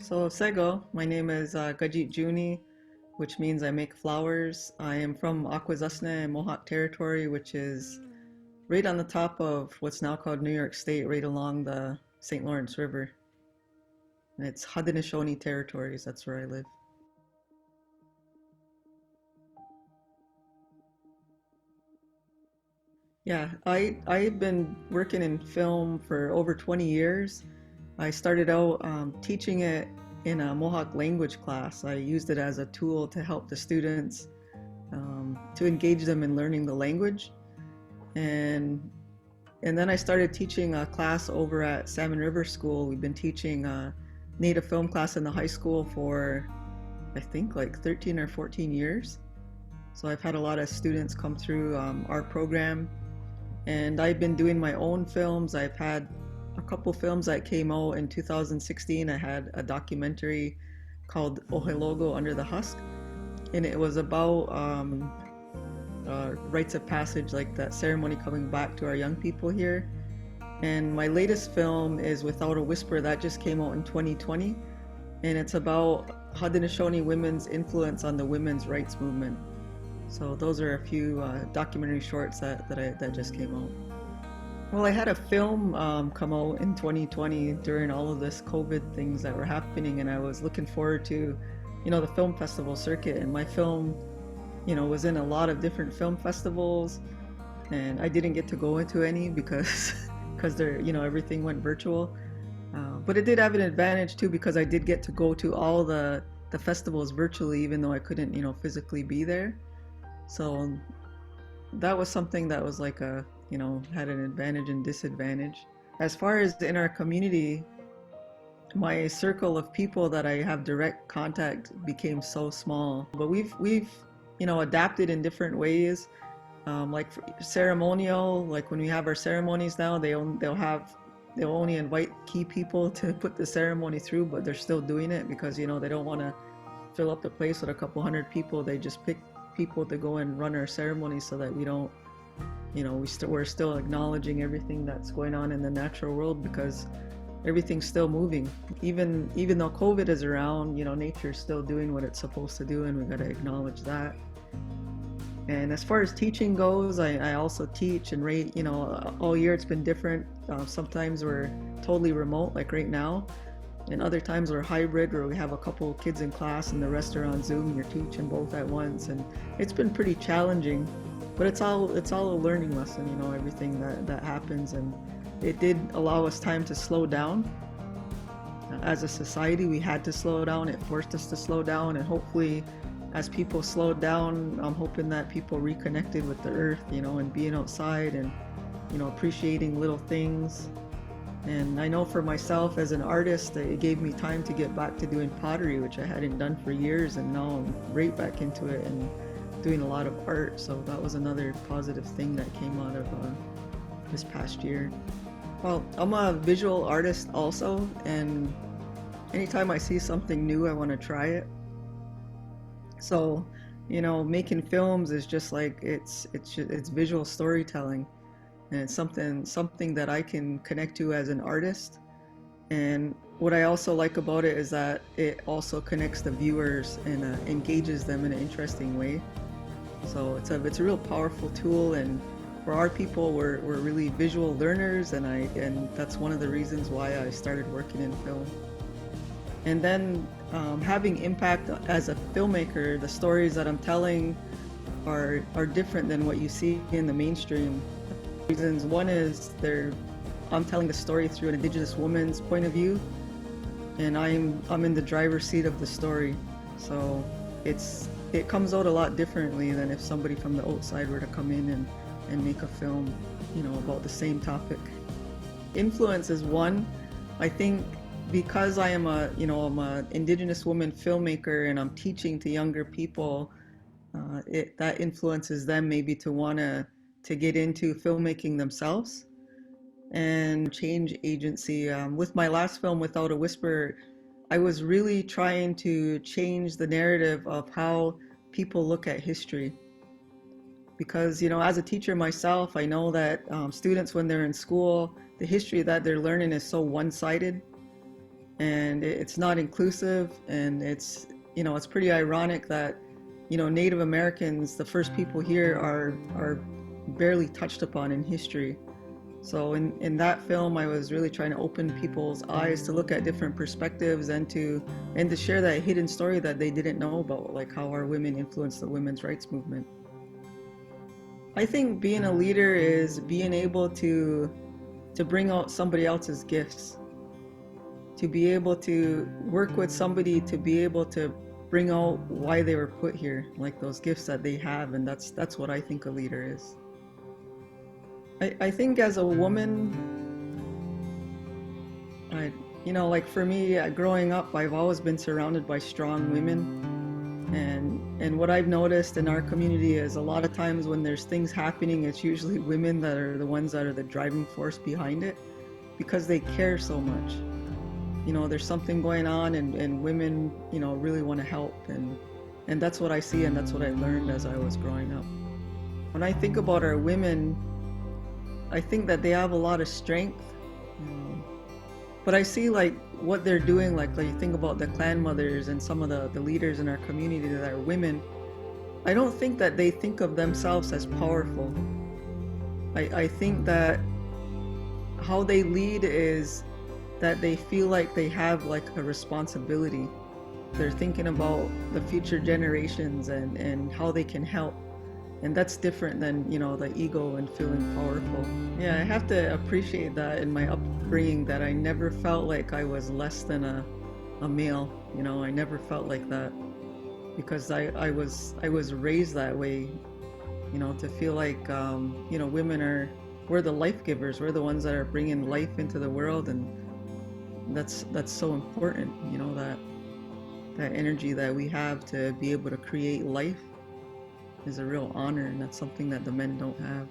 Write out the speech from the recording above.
So Sego, my name is Gajit Juni, which means I make flowers. I am from Akwesasne, Mohawk territory, which is right on the top of what's now called New York State, right along the St. Lawrence River. And it's Haudenosaunee territories, that's where I live. Yeah, I've been working in film for over 20 years. I started out teaching it in a Mohawk language class. I used it as a tool to help the students to engage them in learning the language. And and then I started teaching a class over at Salmon River School. We've been teaching a native film class in the high school for I think like 13 or 14 years. So I've had a lot of students come through our program, and I've been doing my own films. I've had a couple films that came out in 2016. I had a documentary called Ohelogo Under the Husk, and it was about rites of passage, like that ceremony coming back to our young people here. And my latest film is Without a Whisper, that just came out in 2020, and it's about Haudenosaunee women's influence on the women's rights movement. So those are a few documentary shorts that just came out. Well, I had a film come out in 2020 during all of this COVID things that were happening, and I was looking forward to, the film festival circuit. And my film, was in a lot of different film festivals, and I didn't get to go into any because because everything went virtual. But it did have an advantage too, because I did get to go to all the festivals virtually, even though I couldn't, physically be there. So that was something that was like had an advantage and disadvantage. As far as in our community, my circle of people that I have direct contact became so small. But we've adapted in different ways. Like for ceremonial, like when we have our ceremonies now, they'll only invite key people to put the ceremony through, but they're still doing it because they don't want to fill up the place with a couple hundred people. They just pick people to go and run our ceremonies so that we don't, we're still acknowledging everything that's going on in the natural world, because everything's still moving. Even though COVID is around, nature's still doing what it's supposed to do, and we got to acknowledge that. And as far as teaching goes, I also teach and rate, all year it's been different. Sometimes we're totally remote, like right now, and other times we're hybrid, where we have a couple kids in class and the rest are on Zoom, and you're teaching both at once. And it's been pretty challenging, but it's all a learning lesson, everything that happens. And it did allow us time to slow down. As a society, we had to slow down. It forced us to slow down, and hopefully as people slowed down, I'm hoping that people reconnected with the earth, and being outside and, appreciating little things. And I know for myself as an artist, it gave me time to get back to doing pottery, which I hadn't done for years, and now I'm right back into it and doing a lot of art. So that was another positive thing that came out of this past year. Well, I'm a visual artist also, and anytime I see something new, I want to try it. So, making films is just like it's visual storytelling, and it's something that I can connect to as an artist. And what I also like about it is that it also connects the viewers and engages them in an interesting way. So it's a real powerful tool, and for our people, we're really visual learners, and that's one of the reasons why I started working in film. And then having impact as a filmmaker, the stories that I'm telling are different than what you see in the mainstream. Reasons: one is I'm telling the story through an Indigenous woman's point of view, and I'm in the driver's seat of the story. So it comes out a lot differently than if somebody from the outside were to come in and make a film, about the same topic. Influence is one. I think because I'm a Indigenous woman filmmaker, and I'm teaching to younger people, that influences them maybe to want to get into filmmaking themselves and change agency. With my last film, Without a Whisper, I was really trying to change the narrative of how people look at history. Because, as a teacher myself, I know that students, when they're in school, the history that they're learning is so one-sided. and it's not inclusive, and it's, you know, it's pretty ironic that, you know, Native Americans, the first people here, are barely touched upon in history. So in that film, I was really trying to open people's eyes to look at different perspectives, and to share that hidden story that they didn't know about, like how our women influenced the women's rights movement. I think being a leader is being able to bring out somebody else's gifts, to be able to work with somebody, to be able to bring out why they were put here, like those gifts that they have, and that's what I think a leader is. I think as a woman, I, you know, like for me, growing up, I've always been surrounded by strong women. And what I've noticed in our community is a lot of times when there's things happening, it's usually women that are the ones that are the driving force behind it, because they care so much. You know, there's something going on, and women, you know, really want to help. And that's what I see, and that's what I learned as I was growing up. When I think about our women, I think that they have a lot of strength. But I see like what they're doing, like you think about the clan mothers and some of the leaders in our community that are women. I don't think that they think of themselves as powerful. I think that how they lead is that they feel like they have like a responsibility. They're thinking about the future generations and how they can help. And that's different than, you know, the ego and feeling powerful. Yeah, I have to appreciate that in my upbringing, that I never felt like I was less than a male. You know, I never felt like that, because I was raised that way, you know, to feel like, you know, we're the life givers. We're the ones that are bringing life into the world, and that's so important, you know, that energy that we have to be able to create life is a real honor, and that's something that the men don't have.